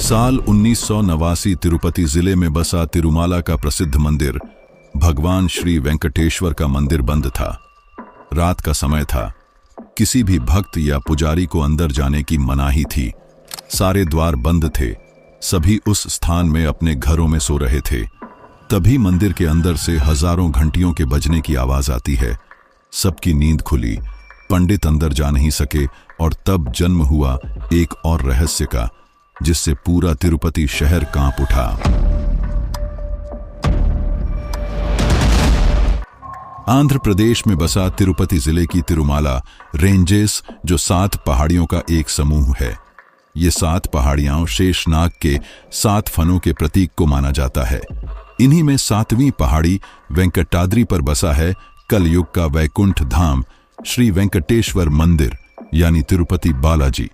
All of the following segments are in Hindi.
साल 1989 तिरुपति जिले में बसा तिरुमाला का प्रसिद्ध मंदिर भगवान श्री वेंकटेश्वर का मंदिर बंद था। रात का समय था। किसी भी भक्त या पुजारी को अंदर जाने की मनाही थी। सारे द्वार बंद थे। सभी उस स्थान में अपने घरों में सो रहे थे। तभी मंदिर के अंदर से हजारों घंटियों के बजने की आवाज आती है। सबकी नींद खुली। पंडित अंदर जा नहीं सके और तब जन्म हुआ एक और रहस्य का, जिससे पूरा तिरुपति शहर कांप उठा। आंध्र प्रदेश में बसा तिरुपति जिले की तिरुमाला रेंजेस, जो 7 पहाड़ियों का एक समूह है। ये 7 पहाड़ियां शेषनाग के 7 फनों के प्रतीक को माना जाता है। इन्हीं में 7वीं पहाड़ी वेंकटाद्रि पर बसा है कलयुग का वैकुंठ धाम श्री वेंकटेश्वर मंदिर, यानी तिरुपति बालाजी।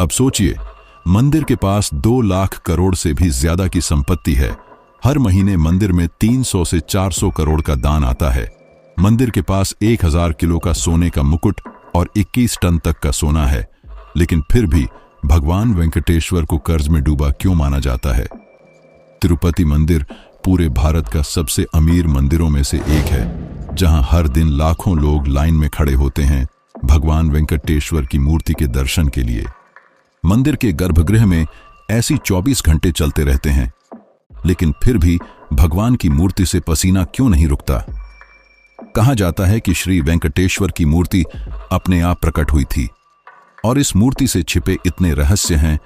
अब सोचिए, मंदिर के पास 2 लाख करोड़ से भी ज्यादा की संपत्ति है। हर महीने मंदिर में 300 से 400 करोड़ का दान आता है। मंदिर के पास 1000 किलो का सोने का मुकुट और 21 टन तक का सोना है। लेकिन फिर भी भगवान वेंकटेश्वर को कर्ज में डूबा क्यों माना जाता है? तिरुपति मंदिर पूरे भारत का सबसे अमीर मंदिरों में से एक है, जहां हर दिन लाखों लोग लाइन में खड़े होते हैं भगवान वेंकटेश्वर की मूर्ति के दर्शन के लिए। मंदिर के गर्भगृह में ऐसी 24 घंटे चलते रहते हैं, लेकिन फिर भी भगवान की मूर्ति से पसीना क्यों नहीं रुकता? कहा जाता है कि श्री वेंकटेश्वर की मूर्ति अपने आप प्रकट हुई थी, और इस मूर्ति से छिपे इतने रहस्य हैं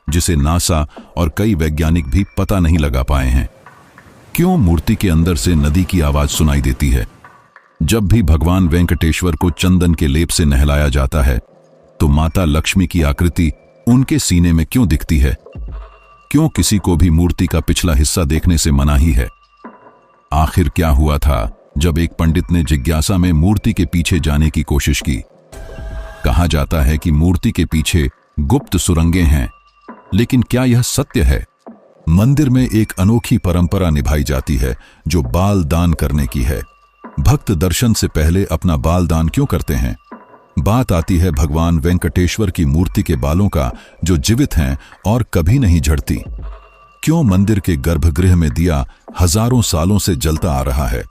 जिसे नासा और कई वैज्ञानिक भी पता नहीं लगा पाए हैं। क्यों मूर्ति के अंदर से नदी की आवाज सुनाई देती है? जब भी भगवान वेंकटेश्वर को चंदन के लेप से नहलाया जाता है, तो माता लक्ष्मी की आकृति उनके सीने में क्यों दिखती है? क्यों किसी को भी मूर्ति का पिछला हिस्सा देखने से मनाही है? आखिर क्या हुआ था जब एक पंडित ने जिज्ञासा में मूर्ति के पीछे जाने की कोशिश की? कहा जाता है कि मूर्ति के पीछे गुप्त सुरंगें हैं, लेकिन क्या यह सत्य है? मंदिर में एक अनोखी परंपरा निभाई जाती है जो बाल दान करने की है। भक्त दर्शन से पहले अपना बाल दान क्यों करते हैं? बात आती है भगवान वेंकटेश्वर की मूर्ति के बालों का, जो जीवित हैं और कभी नहीं झड़ती। क्यों मंदिर के गर्भगृह में दिया हजारों सालों से जलता आ रहा है?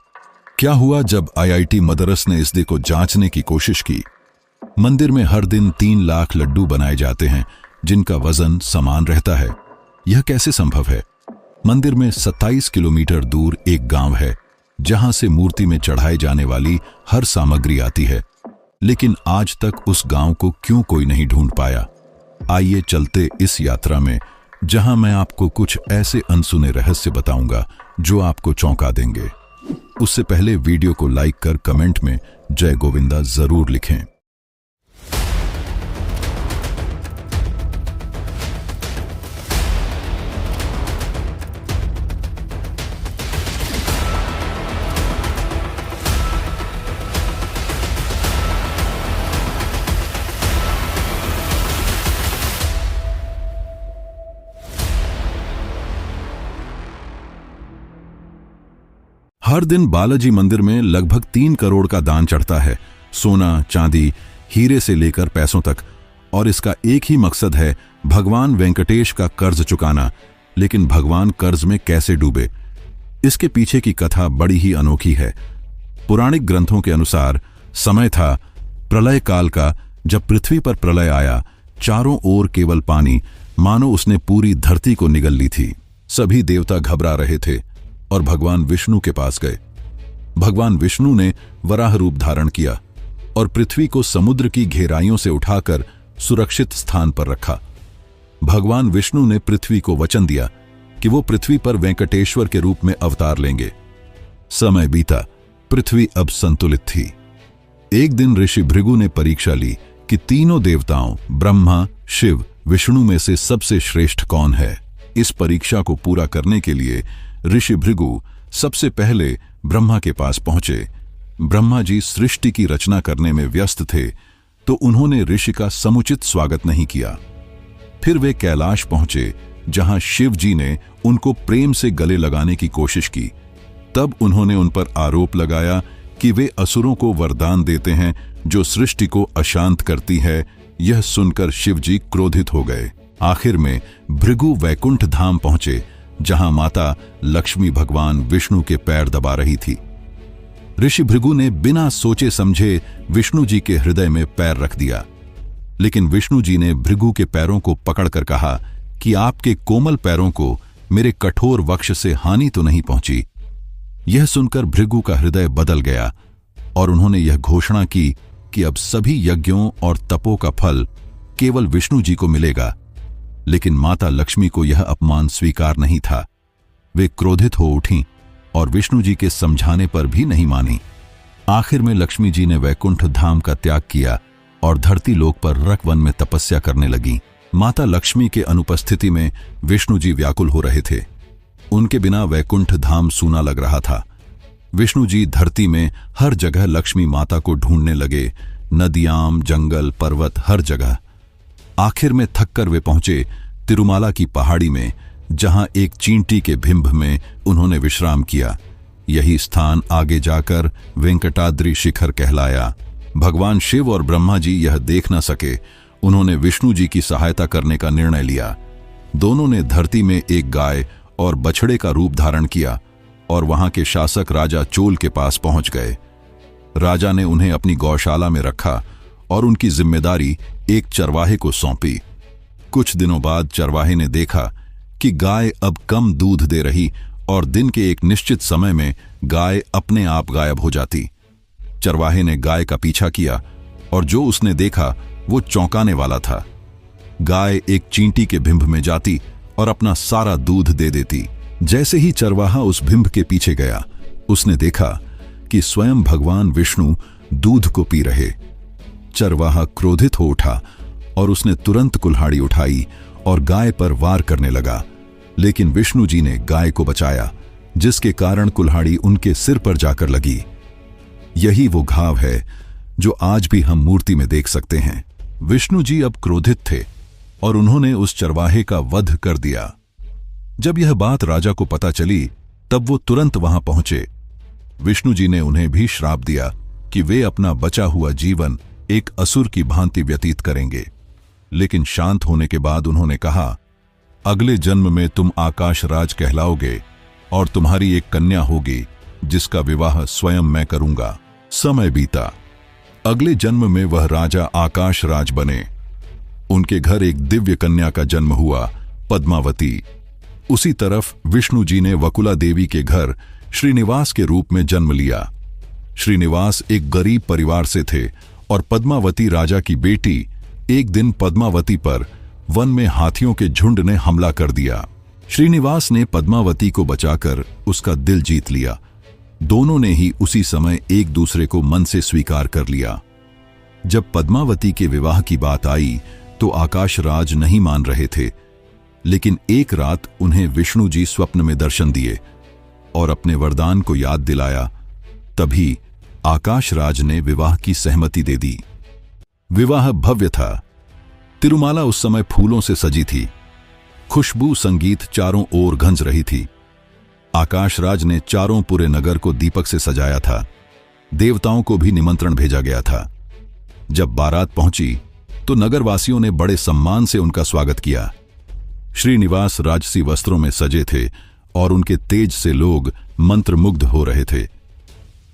क्या हुआ जब IIT मद्रास ने इस दिए को जांचने की कोशिश की? मंदिर में हर दिन 3 लाख लड्डू बनाए जाते हैं, जिनका वजन समान रहता है। यह कैसे संभव है? मंदिर में 27 किलोमीटर दूर एक गांव है, जहां से मूर्ति में चढ़ाई जाने वाली हर सामग्री आती है, लेकिन आज तक उस गांव को क्यों कोई नहीं ढूंढ पाया? आइए चलते इस यात्रा में, जहां मैं आपको कुछ ऐसे अनसुने रहस्य बताऊंगा जो आपको चौंका देंगे। उससे पहले वीडियो को लाइक कर कमेंट में जय गोविंदा जरूर लिखें। हर दिन बालाजी मंदिर में लगभग 3 करोड़ का दान चढ़ता है। सोना, चांदी, हीरे से लेकर पैसों तक। और इसका एक ही मकसद है, भगवान वेंकटेश का कर्ज चुकाना। लेकिन भगवान कर्ज में कैसे डूबे? इसके पीछे की कथा बड़ी ही अनोखी है। पुराणिक ग्रंथों के अनुसार समय था प्रलय काल का, जब पृथ्वी पर प्रलय आया। चारों ओर केवल पानी, मानो उसने पूरी धरती को निगल ली थी। सभी देवता घबरा रहे थे और भगवान विष्णु के पास गए। भगवान विष्णु ने वराह रूप धारण किया और पृथ्वी को समुद्र की घेराइयों से उठाकर सुरक्षित स्थान पर रखा। भगवान विष्णु ने पृथ्वी को वचन दिया कि वो पृथ्वी पर वेंकटेश्वर के रूप में अवतार लेंगे। समय बीता, पृथ्वी अब संतुलित थी। एक दिन ऋषि भृगु ने परीक्षा ली कि तीनों देवताओं ब्रह्मा, शिव, विष्णु में से सबसे श्रेष्ठ कौन है। इस परीक्षा को पूरा करने के लिए ऋषि भृगु सबसे पहले ब्रह्मा के पास पहुंचे। ब्रह्मा जी सृष्टि की रचना करने में व्यस्त थे, तो उन्होंने ऋषि का समुचित स्वागत नहीं किया। फिर वे कैलाश पहुंचे, जहां शिव जी ने उनको प्रेम से गले लगाने की कोशिश की। तब उन्होंने उन पर आरोप लगाया कि वे असुरों को वरदान देते हैं, जो सृष्टि को अशांत करती है। यह सुनकर शिव जी क्रोधित हो गए। आखिर में भृगु वैकुंठ धाम पहुंचे, जहां माता लक्ष्मी भगवान विष्णु के पैर दबा रही थी। ऋषि भृगु ने बिना सोचे समझे विष्णु जी के हृदय में पैर रख दिया, लेकिन विष्णु जी ने भृगु के पैरों को पकड़कर कहा कि आपके कोमल पैरों को मेरे कठोर वक्ष से हानि तो नहीं पहुंची। यह सुनकर भृगु का हृदय बदल गया और उन्होंने यह घोषणा की कि अब सभी यज्ञों और तपों का फल केवल विष्णु जी को मिलेगा। लेकिन माता लक्ष्मी को यह अपमान स्वीकार नहीं था। वे क्रोधित हो उठीं और विष्णु जी के समझाने पर भी नहीं मानी। आखिर में लक्ष्मी जी ने वैकुंठ धाम का त्याग किया और धरती लोक पर रकवन में तपस्या करने लगी। माता लक्ष्मी के अनुपस्थिति में विष्णु जी व्याकुल हो रहे थे। उनके बिना वैकुंठ धाम सूना लग रहा था। विष्णु जी धरती में हर जगह लक्ष्मी माता को ढूंढने लगे, नदियां, जंगल, पर्वत, हर जगह। आखिर में थककर वे पहुंचे तिरुमाला की पहाड़ी में, जहां एक चींटी के बिंब में उन्होंने विश्राम किया। यही स्थान आगे जाकर वेंकटाद्रि शिखर कहलाया। भगवान शिव और ब्रह्मा जी यह देख न सके। उन्होंने विष्णु जी की सहायता करने का निर्णय लिया। दोनों ने धरती में एक गाय और बछड़े का रूप धारण किया और वहां के शासक राजा चोल के पास पहुंच गए। राजा ने उन्हें अपनी गौशाला में रखा और उनकी जिम्मेदारी एक चरवाहे को सौंपी। कुछ दिनों बाद चरवाहे ने देखा कि गाय अब कम दूध दे रही और दिन के एक निश्चित समय में गाय अपने आप गायब हो जाती। चरवाहे ने गाय का पीछा किया और जो उसने देखा वो चौंकाने वाला था। गाय एक चींटी के बिंब में जाती और अपना सारा दूध दे देती। जैसे ही चरवाहा उस बिंब के पीछे गया, उसने देखा कि स्वयं भगवान विष्णु दूध को पी रहे। चरवाहा क्रोधित हो उठा और उसने तुरंत कुल्हाड़ी उठाई और गाय पर वार करने लगा, लेकिन विष्णु जी ने गाय को बचाया, जिसके कारण कुल्हाड़ी उनके सिर पर जाकर लगी। यही वो घाव है जो आज भी हम मूर्ति में देख सकते हैं। विष्णु जी अब क्रोधित थे और उन्होंने उस चरवाहे का वध कर दिया। जब यह बात राजा को पता चली, तब वो तुरंत वहां पहुंचे। विष्णु जी ने उन्हें भी श्राप दिया कि वे अपना बचा हुआ जीवन एक असुर की भांति व्यतीत करेंगे। लेकिन शांत होने के बाद उन्होंने कहा, अगले जन्म में तुम आकाश राज कहलाओगे और तुम्हारी एक कन्या होगी जिसका विवाह स्वयं मैं करूंगा। समय बीता। अगले जन्म में वह राजा आकाश राज बने। उनके घर एक दिव्य कन्या का जन्म हुआ, पद्मावती। उसी तरफ विष्णु जी ने वकुला देवी के घर श्रीनिवास के रूप में जन्म लिया। श्रीनिवास एक गरीब परिवार से थे और पद्मावती राजा की बेटी। एक दिन पद्मावती पर वन में हाथियों के झुंड ने हमला कर दिया। श्रीनिवास ने पद्मावती को बचाकर उसका दिल जीत लिया। दोनों ने ही उसी समय एक दूसरे को मन से स्वीकार कर लिया। जब पद्मावती के विवाह की बात आई तो आकाश राज नहीं मान रहे थे, लेकिन एक रात उन्हें विष्णु जी स्वप्न में दर्शन दिए और अपने वरदान को याद दिलाया। तभी आकाश राज ने विवाह की सहमति दे दी। विवाह भव्य था। तिरुमाला उस समय फूलों से सजी थी। खुशबू संगीत चारों ओर गूंज रही थी। आकाश राज ने चारों पूरे नगर को दीपक से सजाया था। देवताओं को भी निमंत्रण भेजा गया था। जब बारात पहुंची तो नगरवासियों ने बड़े सम्मान से उनका स्वागत किया। श्रीनिवास राजसी वस्त्रों में सजे थे और उनके तेज से लोग मंत्रमुग्ध हो रहे थे।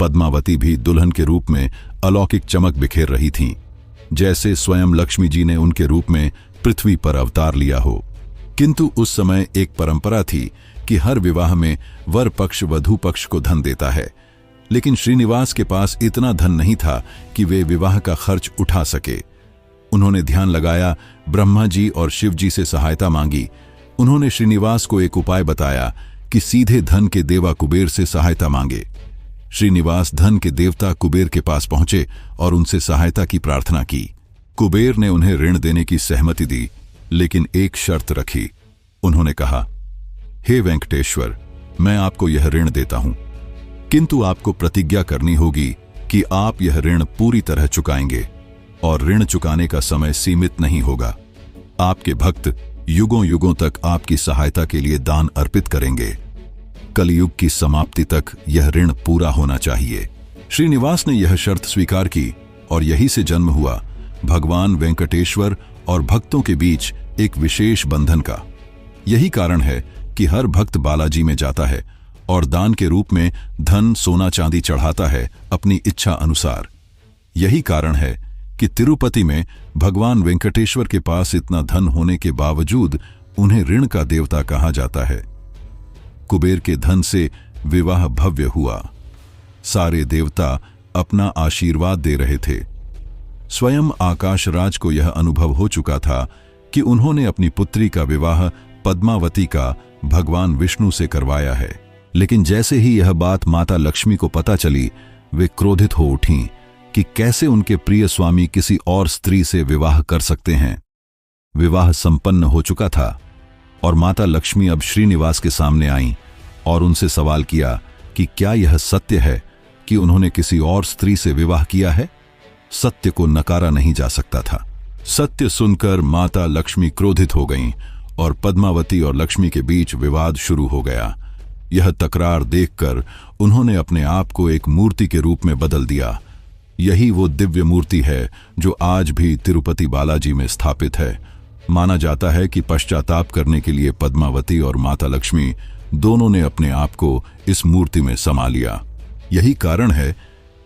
पद्मावती भी दुल्हन के रूप में अलौकिक चमक बिखेर रही थीं, जैसे स्वयं लक्ष्मी जी ने उनके रूप में पृथ्वी पर अवतार लिया हो। किंतु उस समय एक परंपरा थी कि हर विवाह में वर पक्ष वधू पक्ष को धन देता है, लेकिन श्रीनिवास के पास इतना धन नहीं था कि वे विवाह का खर्च उठा सके। उन्होंने ध्यान लगाया, ब्रह्मा जी और शिव जी से सहायता मांगी। उन्होंने श्रीनिवास को एक उपाय बताया कि सीधे धन के देवा कुबेर से सहायता मांगे। श्रीनिवास धन के देवता कुबेर के पास पहुंचे और उनसे सहायता की प्रार्थना की। कुबेर ने उन्हें ऋण देने की सहमति दी, लेकिन एक शर्त रखी। उन्होंने कहा, हे वेंकटेश्वर, मैं आपको यह ऋण देता हूं, किंतु आपको प्रतिज्ञा करनी होगी कि आप यह ऋण पूरी तरह चुकाएंगे और ऋण चुकाने का समय सीमित नहीं होगा। आपके भक्त युगों युगों तक आपकी सहायता के लिए दान अर्पित करेंगे। कलयुग की समाप्ति तक यह ऋण पूरा होना चाहिए। श्रीनिवास ने यह शर्त स्वीकार की और यही से जन्म हुआ भगवान वेंकटेश्वर और भक्तों के बीच एक विशेष बंधन का। यही कारण है कि हर भक्त बालाजी में जाता है और दान के रूप में धन, सोना, चांदी चढ़ाता है अपनी इच्छा अनुसार। यही कारण है कि तिरुपति में भगवान वेंकटेश्वर के पास इतना धन होने के बावजूद उन्हें ऋण का देवता कहा जाता है। कुबेर के धन से विवाह भव्य हुआ। सारे देवता अपना आशीर्वाद दे रहे थे। स्वयं आकाशराज को यह अनुभव हो चुका था कि उन्होंने अपनी पुत्री का विवाह पद्मावती का भगवान विष्णु से करवाया है। लेकिन जैसे ही यह बात माता लक्ष्मी को पता चली, वे क्रोधित हो उठीं कि कैसे उनके प्रिय स्वामी किसी और स्त्री से विवाह कर सकते हैं। विवाह संपन्न हो चुका था और माता लक्ष्मी अब श्रीनिवास के सामने आईं और उनसे सवाल किया कि क्या यह सत्य है कि उन्होंने किसी और स्त्री से विवाह किया है। सत्य को नकारा नहीं जा सकता था। सत्य सुनकर माता लक्ष्मी क्रोधित हो गईं और पद्मावती और लक्ष्मी के बीच विवाद शुरू हो गया। यह तकरार देखकर उन्होंने अपने आप को एक मूर्ति के रूप में बदल दिया। यही वो दिव्य मूर्ति है जो आज भी तिरुपति बालाजी में स्थापित है। माना जाता है कि पश्चाताप करने के लिए पद्मावती और माता लक्ष्मी दोनों ने अपने आप को इस मूर्ति में समा लिया। यही कारण है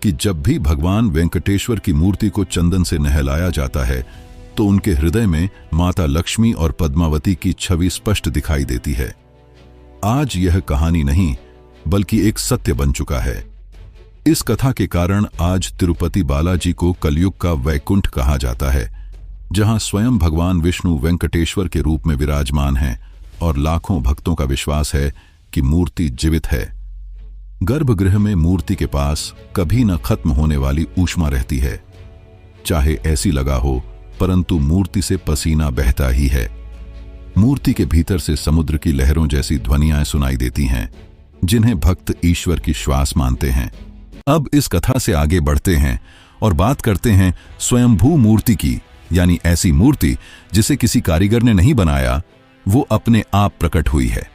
कि जब भी भगवान वेंकटेश्वर की मूर्ति को चंदन से नहलाया जाता है तो उनके हृदय में माता लक्ष्मी और पद्मावती की छवि स्पष्ट दिखाई देती है। आज यह कहानी नहीं बल्कि एक सत्य बन चुका है। इस कथा के कारण आज तिरुपति बालाजी को कलयुग का वैकुंठ कहा जाता है, जहां स्वयं भगवान विष्णु वेंकटेश्वर के रूप में विराजमान हैं और लाखों भक्तों का विश्वास है कि मूर्ति जीवित है। गर्भगृह में मूर्ति के पास कभी न खत्म होने वाली ऊष्मा रहती है। चाहे ऐसी लगा हो, परंतु मूर्ति से पसीना बहता ही है। मूर्ति के भीतर से समुद्र की लहरों जैसी ध्वनियां सुनाई देती हैं, जिन्हें भक्त ईश्वर की श्वास मानते हैं। अब इस कथा से आगे बढ़ते हैं और बात करते हैं स्वयंभू मूर्ति की, यानी ऐसी मूर्ति जिसे किसी कारीगर ने नहीं बनाया, वो अपने आप प्रकट हुई है।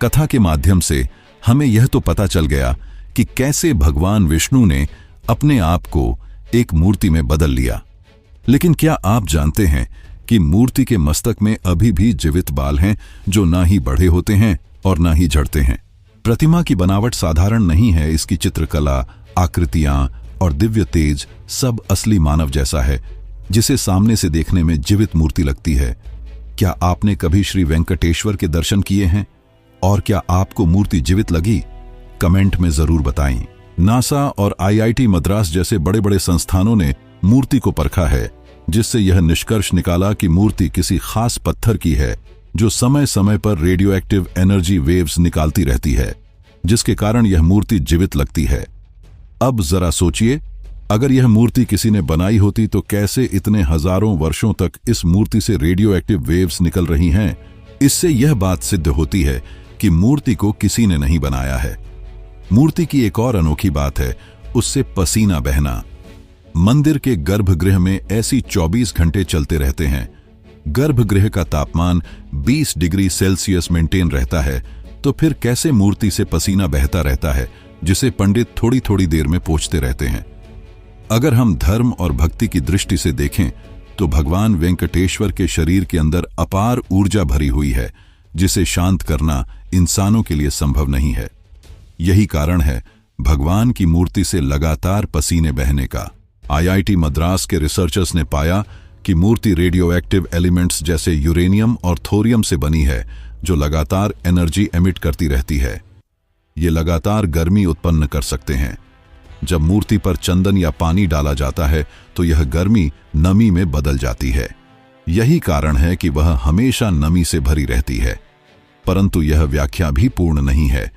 कथा के माध्यम से हमें यह तो पता चल गया कि कैसे भगवान विष्णु ने अपने आप को एक मूर्ति में बदल लिया। लेकिन क्या आप जानते हैं कि मूर्ति के मस्तक में अभी भी जीवित बाल हैं, जो ना ही बड़े होते हैं और ना ही झड़ते हैं। प्रतिमा की बनावट साधारण नहीं है। इसकी चित्रकला, आकृतियां और दिव्य तेज सब असली मानव जैसा है, जिसे सामने से देखने में जीवित मूर्ति लगती है। क्या आपने कभी श्री वेंकटेश्वर के दर्शन किए हैं और क्या आपको मूर्ति जीवित लगी? कमेंट में जरूर बताएं। नासा और IIT मद्रास जैसे बड़े बड़े संस्थानों ने मूर्ति को परखा है, जिससे यह निष्कर्ष निकाला कि मूर्ति किसी खास पत्थर की है जो समय समय पर रेडियो एक्टिव एनर्जी वेव्स निकालती रहती है, जिसके कारण यह मूर्ति जीवित लगती है। अब जरा सोचिए, अगर यह मूर्ति किसी ने बनाई होती तो कैसे इतने हजारों वर्षों तक इस मूर्ति से रेडियो एक्टिव वेव्स निकल रही हैं। इससे यह बात सिद्ध होती है कि मूर्ति को किसी ने नहीं बनाया है। मूर्ति की एक और अनोखी बात है उससे पसीना बहना। मंदिर के गर्भगृह में ऐसी 24 घंटे चलते रहते हैं। गर्भगृह का तापमान 20 डिग्री सेल्सियस मेंटेन रहता है, तो फिर कैसे मूर्ति से पसीना बहता रहता है, जिसे पंडित थोड़ी थोड़ी देर में पोंछते रहते हैं। अगर हम धर्म और भक्ति की दृष्टि से देखें तो भगवान वेंकटेश्वर के शरीर के अंदर अपार ऊर्जा भरी हुई है, जिसे शांत करना इंसानों के लिए संभव नहीं है। यही कारण है भगवान की मूर्ति से लगातार पसीने बहने का। IIT मद्रास के रिसर्चर्स ने पाया कि मूर्ति रेडियो एक्टिव एलिमेंट्स जैसे यूरेनियम और थोरियम से बनी है, जो लगातार एनर्जी एमिट करती रहती है। ये लगातार गर्मी उत्पन्न कर सकते हैं। जब मूर्ति पर चंदन या पानी डाला जाता है तो यह गर्मी नमी में बदल जाती है। यही कारण है कि वह हमेशा नमी से भरी रहती है। परंतु यह व्याख्या भी पूर्ण नहीं है,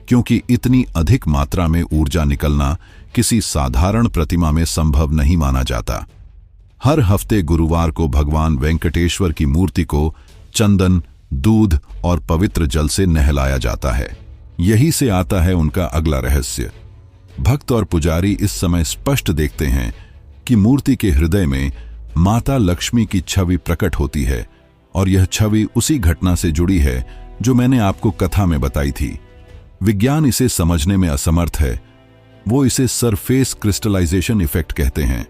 क्योंकि इतनी अधिक मात्रा में ऊर्जा निकलना किसी साधारण प्रतिमा में संभव नहीं माना जाता। हर हफ्ते गुरुवार को भगवान वेंकटेश्वर की मूर्ति को चंदन, दूध और पवित्र जल से नहलाया जाता है। यही से आता है उनका अगला रहस्य। भक्त और पुजारी इस समय स्पष्ट देखते हैं कि मूर्ति के हृदय में माता लक्ष्मी की छवि प्रकट होती है, और यह छवि उसी घटना से जुड़ी है जो मैंने आपको कथा में बताई थी। विज्ञान इसे समझने में असमर्थ है। वो इसे सरफेस क्रिस्टलाइजेशन इफेक्ट कहते हैं।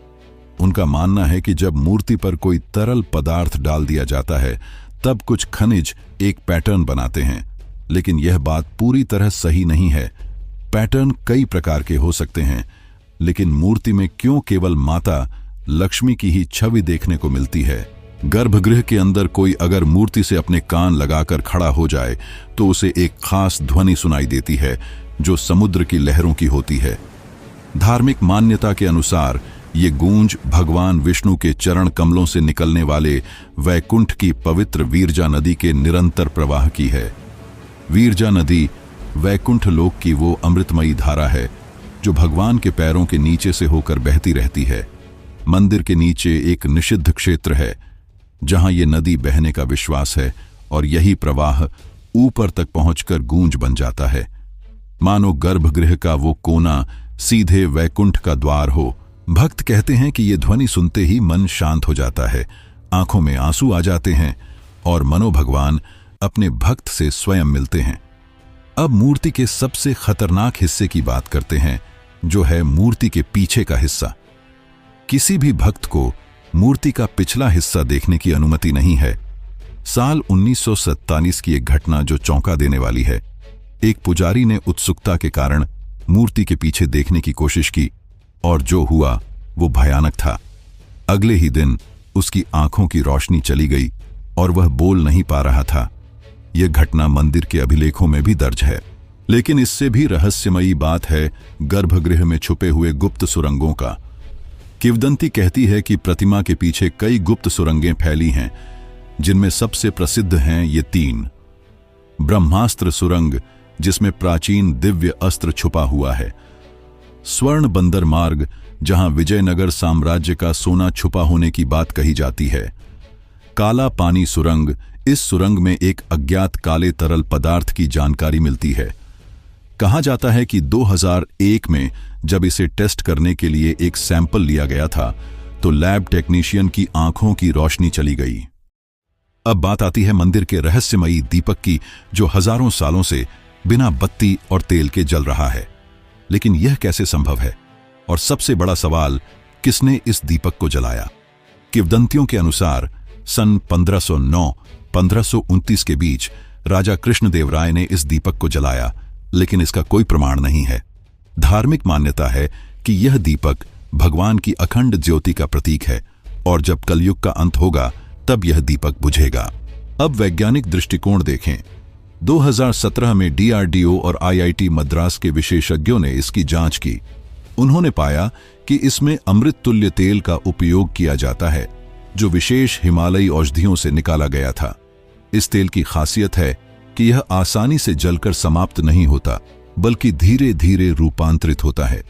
उनका मानना है कि जब मूर्ति पर कोई तरल पदार्थ डाल दिया जाता है तब कुछ खनिज एक पैटर्न बनाते हैं, लेकिन यह बात पूरी तरह सही नहीं है। पैटर्न कई प्रकार के हो सकते हैं, लेकिन मूर्ति में क्यों केवल माता लक्ष्मी की ही छवि देखने को मिलती है? गर्भगृह के अंदर कोई अगर मूर्ति से अपने कान लगाकर खड़ा हो जाए तो उसे एक खास ध्वनि सुनाई देती है जो समुद्र की लहरों की होती है। धार्मिक मान्यता के अनुसार ये गूंज भगवान विष्णु के चरण कमलों से निकलने वाले वैकुंठ की पवित्र वीरजा नदी के निरंतर प्रवाह की है। वीरजा नदी वैकुंठ लोक की वो अमृतमयी धारा है जो भगवान के पैरों के नीचे से होकर बहती रहती है। मंदिर के नीचे एक निषिद्ध क्षेत्र है जहां ये नदी बहने का विश्वास है और यही प्रवाह ऊपर तक पहुंचकर गूंज बन जाता है, मानो गर्भगृह का वो कोना सीधे वैकुंठ का द्वार हो। भक्त कहते हैं कि ये ध्वनि सुनते ही मन शांत हो जाता है, आंखों में आंसू आ जाते हैं और मनो भगवान अपने भक्त से स्वयं मिलते हैं। अब मूर्ति के सबसे खतरनाक हिस्से की बात करते हैं, जो है मूर्ति के पीछे का हिस्सा। किसी भी भक्त को मूर्ति का पिछला हिस्सा देखने की अनुमति नहीं है। साल 1947 की एक घटना जो चौंका देने वाली है। एक पुजारी ने उत्सुकता के कारण मूर्ति के पीछे देखने की कोशिश की और जो हुआ वो भयानक था। अगले ही दिन उसकी आंखों की रोशनी चली गई और वह बोल नहीं पा रहा था। यह घटना मंदिर के अभिलेखों में भी दर्ज है। लेकिन इससे भी रहस्यमयी बात है गर्भगृह में छुपे हुए गुप्त सुरंगों का। किंवदंती कहती है कि प्रतिमा के पीछे कई गुप्त सुरंगें फैली हैं, जिनमें सबसे प्रसिद्ध हैं ये 3। ब्रह्मास्त्र सुरंग, जिसमें प्राचीन दिव्य अस्त्र छुपा हुआ है। स्वर्ण बंदर मार्ग, जहां विजयनगर साम्राज्य का सोना छुपा होने की बात कही जाती है। काला पानी सुरंग, इस सुरंग में एक अज्ञात काले तरल पदार्थ की जानकारी मिलती है। कहा जाता है कि 2001 में जब इसे टेस्ट करने के लिए एक सैंपल लिया गया था तो लैब टेक्नीशियन की आंखों की रोशनी चली गई। अब बात आती है मंदिर के रहस्यमयी दीपक की, जो हजारों सालों से बिना बत्ती और तेल के जल रहा है। लेकिन यह कैसे संभव है? और सबसे बड़ा सवाल, किसने इस दीपक को जलाया? किंवदंतियों के अनुसार सन 1509-1529 के बीच राजा कृष्णदेव राय ने इस दीपक को जलाया, लेकिन इसका कोई प्रमाण नहीं है। धार्मिक मान्यता है कि यह दीपक भगवान की अखंड ज्योति का प्रतीक है और जब कलयुग का अंत होगा तब यह दीपक बुझेगा। अब वैज्ञानिक दृष्टिकोण देखें। 2017 में DRDO और IIT मद्रास के विशेषज्ञों ने इसकी जांच की। उन्होंने पाया कि इसमें अमृत तुल्य तेल का उपयोग किया जाता है, जो विशेष हिमालयी औषधियों से निकाला गया था। इस तेल की खासियत है कि यह आसानी से जलकर समाप्त नहीं होता, बल्कि धीरे धीरे रूपांतरित होता है।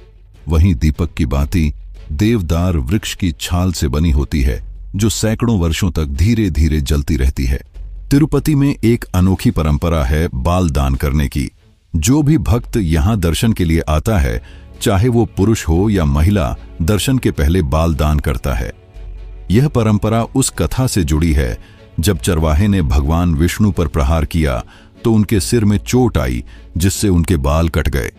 वहीं दीपक की बाती देवदार वृक्ष की छाल से बनी होती है, जो सैकड़ों वर्षों तक धीरे धीरे जलती रहती है। तिरुपति में एक अनोखी परंपरा है बाल दान करने की। जो भी भक्त यहाँ दर्शन के लिए आता है, चाहे वो पुरुष हो या महिला, दर्शन के पहले बाल दान करता है। यह परंपरा उस कथा से जुड़ी है जब चरवाहे ने भगवान विष्णु पर प्रहार किया तो उनके सिर में चोट आई, जिससे उनके बाल कट गए।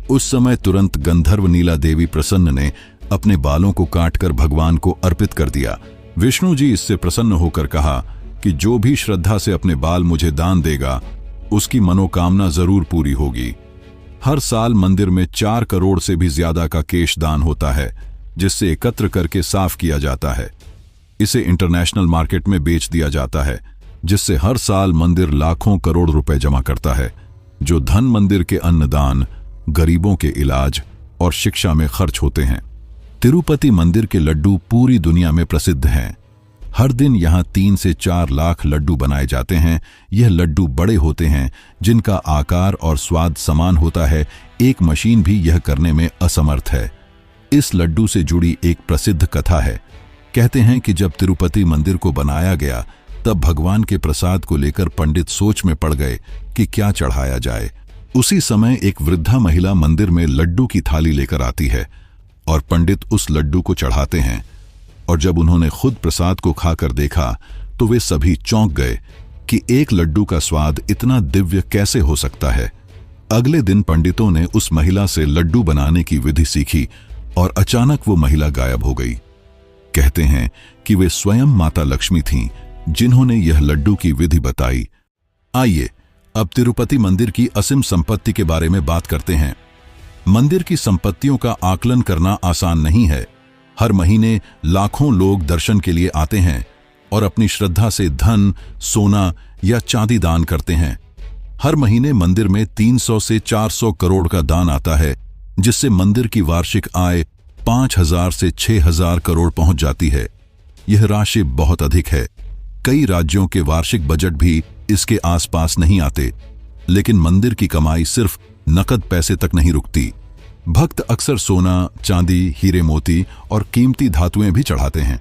उस समय तुरंत गंधर्व नीला देवी प्रसन्न ने अपने बालों को काटकर भगवान को अर्पित कर दिया। विष्णु जी इससे प्रसन्न होकर कहा कि जो भी श्रद्धा से अपने बाल मुझे दान देगा, उसकी मनोकामना जरूर पूरी होगी। हर साल मंदिर में 4 करोड़ से भी ज्यादा का केश दान होता है, जिससे एकत्र करके साफ किया जाता है। इसे इंटरनेशनल मार्केट में बेच दिया जाता है, जिससे हर साल मंदिर लाखों करोड़ रुपए जमा करता है, जो धन मंदिर के अन्नदान, गरीबों के इलाज और शिक्षा में खर्च होते हैं। तिरुपति मंदिर के लड्डू पूरी दुनिया में प्रसिद्ध हैं। हर दिन यहाँ 3 से 4 लाख लड्डू बनाए जाते हैं। यह लड्डू बड़े होते हैं, जिनका आकार और स्वाद समान होता है। एक मशीन भी यह करने में असमर्थ है। इस लड्डू से जुड़ी एक प्रसिद्ध कथा है। कहते हैं कि जब तिरुपति मंदिर को बनाया गया, तब भगवान के प्रसाद को लेकर पंडित सोच में पड़ गए कि क्या चढ़ाया जाए। उसी समय एक वृद्धा महिला मंदिर में लड्डू की थाली लेकर आती है और पंडित उस लड्डू को चढ़ाते हैं। और जब उन्होंने खुद प्रसाद को खाकर देखा तो वे सभी चौंक गए कि एक लड्डू का स्वाद इतना दिव्य कैसे हो सकता है। अगले दिन पंडितों ने उस महिला से लड्डू बनाने की विधि सीखी और अचानक वो महिला गायब हो गई। कहते हैं कि वे स्वयं माता लक्ष्मी थीं जिन्होंने यह लड्डू की विधि बताई। आइए अब तिरुपति मंदिर की असीम संपत्ति के बारे में बात करते हैं। मंदिर की संपत्तियों का आकलन करना आसान नहीं है। हर महीने लाखों लोग दर्शन के लिए आते हैं और अपनी श्रद्धा से धन, सोना या चांदी दान करते हैं। हर महीने मंदिर में 300 से 400 करोड़ का दान आता है, जिससे मंदिर की वार्षिक आय 5,000 से 6,000 करोड़ पहुंच जाती है। यह राशि बहुत अधिक है। कई राज्यों के वार्षिक बजट भी इसके आसपास नहीं आते। लेकिन मंदिर की कमाई सिर्फ नकद पैसे तक नहीं रुकती। भक्त अक्सर सोना, चांदी, हीरे मोती और कीमती धातुएं भी चढ़ाते हैं।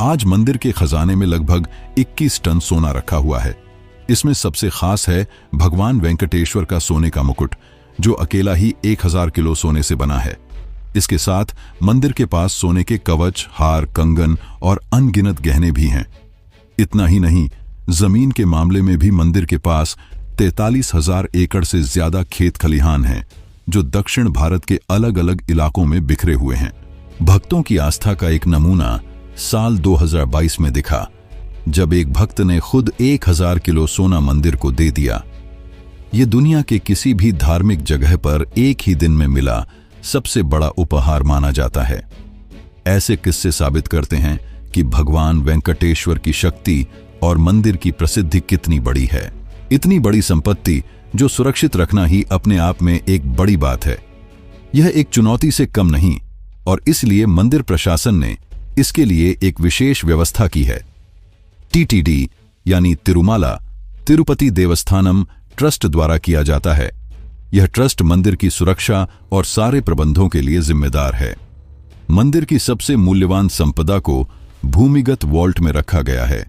आज मंदिर के खजाने में लगभग 21 टन सोना रखा हुआ है। इसमें सबसे खास है भगवान वेंकटेश्वर का सोने का मुकुट, जो अकेला ही 1000 किलो सोने से बना है। इसके साथ मंदिर के पास सोने के कवच, हार, कंगन और अनगिनत गहने भी हैं। इतना ही नहीं, जमीन के मामले में भी मंदिर के पास 43,000 एकड़ से ज्यादा खेत खलिहान हैं, जो दक्षिण भारत के अलग अलग इलाकों में बिखरे हुए हैं। भक्तों की आस्था का एक नमूना साल 2022 में दिखा, जब एक भक्त ने खुद 1000 किलो सोना मंदिर को दे दिया। ये दुनिया के किसी भी धार्मिक जगह पर एक ही दिन में मिला सबसे बड़ा उपहार माना जाता है। ऐसे किस्से साबित करते हैं कि भगवान वेंकटेश्वर की शक्ति और मंदिर की प्रसिद्धि कितनी बड़ी है। इतनी बड़ी संपत्ति जो सुरक्षित रखना ही अपने आप में एक बड़ी बात है। यह एक चुनौती से कम नहीं, और इसलिए मंदिर प्रशासन ने इसके लिए एक विशेष व्यवस्था की है। टीटीडी यानी तिरुमाला तिरुपति देवस्थानम ट्रस्ट द्वारा किया जाता है। यह ट्रस्ट मंदिर की सुरक्षा और सारे प्रबंधों के लिए जिम्मेदार है। मंदिर की सबसे मूल्यवान संपदा को भूमिगत वॉल्ट में रखा गया है।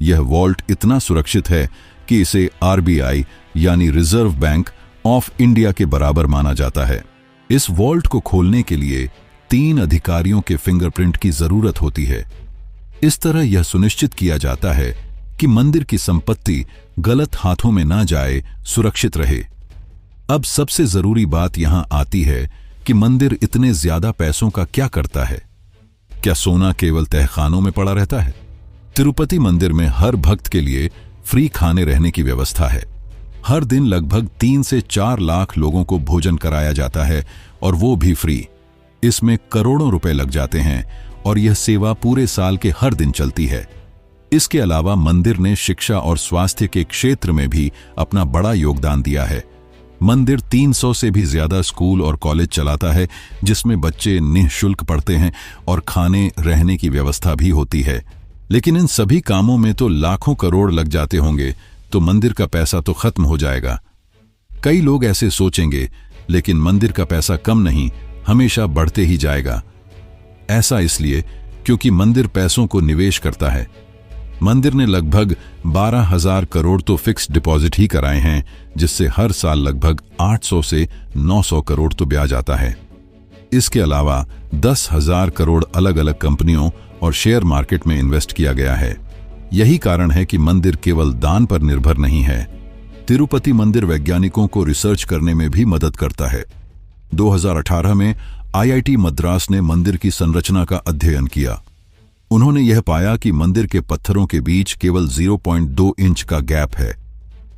यह वॉल्ट इतना सुरक्षित है कि इसे आरबीआई यानी रिजर्व बैंक ऑफ इंडिया के बराबर माना जाता है। इस वॉल्ट को खोलने के लिए 3 अधिकारियों के फिंगरप्रिंट की जरूरत होती है। इस तरह यह सुनिश्चित किया जाता है कि मंदिर की संपत्ति गलत हाथों में ना जाए, सुरक्षित रहे। अब सबसे जरूरी बात यहां आती है कि मंदिर इतने ज्यादा पैसों का क्या करता है? क्या सोना केवल तहखानों में पड़ा रहता है? तिरुपति मंदिर में हर भक्त के लिए फ्री खाने रहने की व्यवस्था है। हर दिन लगभग 3 से 4 लाख लोगों को भोजन कराया जाता है, और वो भी फ्री। इसमें करोड़ों रुपए लग जाते हैं, और यह सेवा पूरे साल के हर दिन चलती है। इसके अलावा मंदिर ने शिक्षा और स्वास्थ्य के क्षेत्र में भी अपना बड़ा योगदान दिया है। मंदिर 300 से भी ज्यादा स्कूल और कॉलेज चलाता है, जिसमें बच्चे निःशुल्क पढ़ते हैं और खाने रहने की व्यवस्था भी होती है। लेकिन इन सभी कामों में तो लाखों करोड़ लग जाते होंगे, तो मंदिर का पैसा तो खत्म हो जाएगा। कई लोग ऐसे सोचेंगे, लेकिन मंदिर का पैसा कम नहीं, हमेशा बढ़ते ही जाएगा। ऐसा इसलिए क्योंकि मंदिर पैसों को निवेश करता है। मंदिर ने लगभग 12,000 करोड़ तो फिक्स डिपॉजिट ही कराए हैं, जिससे हर साल लगभग 800 से 900 करोड़ तो ब्याज आता है। इसके अलावा 10,000 करोड़ अलग अलग कंपनियों और शेयर मार्केट में इन्वेस्ट किया गया है। यही कारण है कि मंदिर केवल दान पर निर्भर नहीं है। तिरुपति मंदिर वैज्ञानिकों को रिसर्च करने में भी मदद करता है। 2018 में आईआईटी मद्रास ने मंदिर की संरचना का अध्ययन किया। उन्होंने यह पाया कि मंदिर के पत्थरों के बीच केवल 0.2 इंच का गैप है।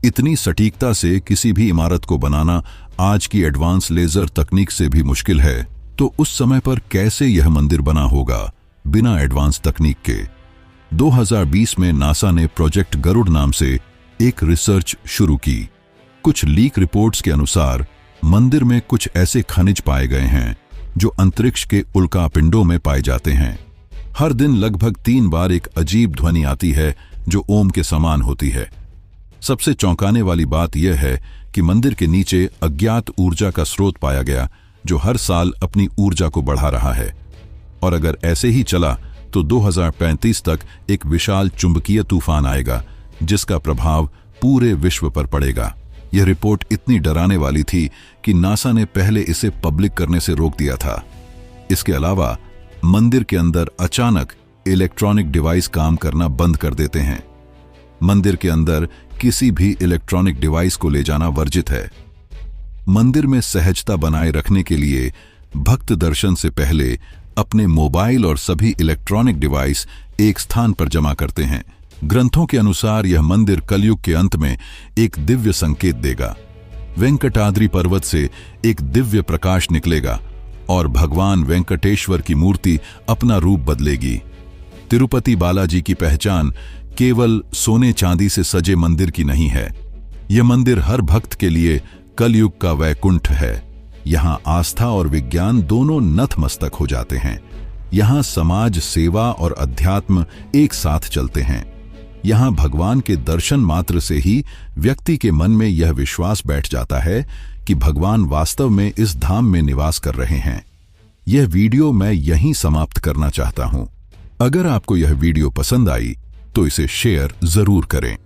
इतनी सटीकता से किसी भी इमारत को बनाना आज की एडवांस लेजर तकनीक से भी मुश्किल है, तो उस समय पर कैसे यह मंदिर बना होगा बिना एडवांस तकनीक के? 2020 में नासा ने प्रोजेक्ट गरुड़ नाम से एक रिसर्च शुरू की। कुछ लीक रिपोर्ट्स के अनुसार मंदिर में कुछ ऐसे खनिज पाए गए हैं जो अंतरिक्ष के उल्कापिंडों में पाए जाते हैं। हर दिन लगभग 3 बार एक अजीब ध्वनि आती है जो ओम के समान होती है। सबसे चौंकाने वाली बात यह है कि मंदिर के नीचे अज्ञात ऊर्जा का स्रोत पाया गया, जो हर साल अपनी ऊर्जा को बढ़ा रहा है। और अगर ऐसे ही चला तो 2035 तक एक विशाल चुंबकीय तूफान आएगा, जिसका प्रभाव पूरे विश्व पर पड़ेगा। यह रिपोर्ट इतनी डराने वाली थी कि नासा ने पहले इसे पब्लिक करने से रोक दिया था। इसके अलावा मंदिर के अंदर अचानक इलेक्ट्रॉनिक डिवाइस काम करना बंद कर देते हैं। मंदिर के अंदर किसी भी इलेक्ट्रॉनिक डिवाइस को ले जाना वर्जित है। मंदिर में सहजता बनाए रखने के लिए भक्त दर्शन से पहले अपने मोबाइल और सभी इलेक्ट्रॉनिक डिवाइस एक स्थान पर जमा करते हैं। ग्रंथों के अनुसार यह मंदिर कलयुग के अंत में एक दिव्य संकेत देगा। वेंकटाद्रि पर्वत से एक दिव्य प्रकाश निकलेगा और भगवान वेंकटेश्वर की मूर्ति अपना रूप बदलेगी। तिरुपति बालाजी की पहचान केवल सोने चांदी से सजे मंदिर की नहीं है। यह मंदिर हर भक्त के लिए कलयुग का वैकुंठ है। यहाँ आस्था और विज्ञान दोनों नतमस्तक हो जाते हैं। यहाँ समाज, सेवा और अध्यात्म एक साथ चलते हैं। यहाँ भगवान के दर्शन मात्र से ही व्यक्ति के मन में यह विश्वास बैठ जाता है कि भगवान वास्तव में इस धाम में निवास कर रहे हैं। यह वीडियो मैं यहीं समाप्त करना चाहता हूं। अगर आपको यह वीडियो पसंद आई तो इसे शेयर जरूर करें।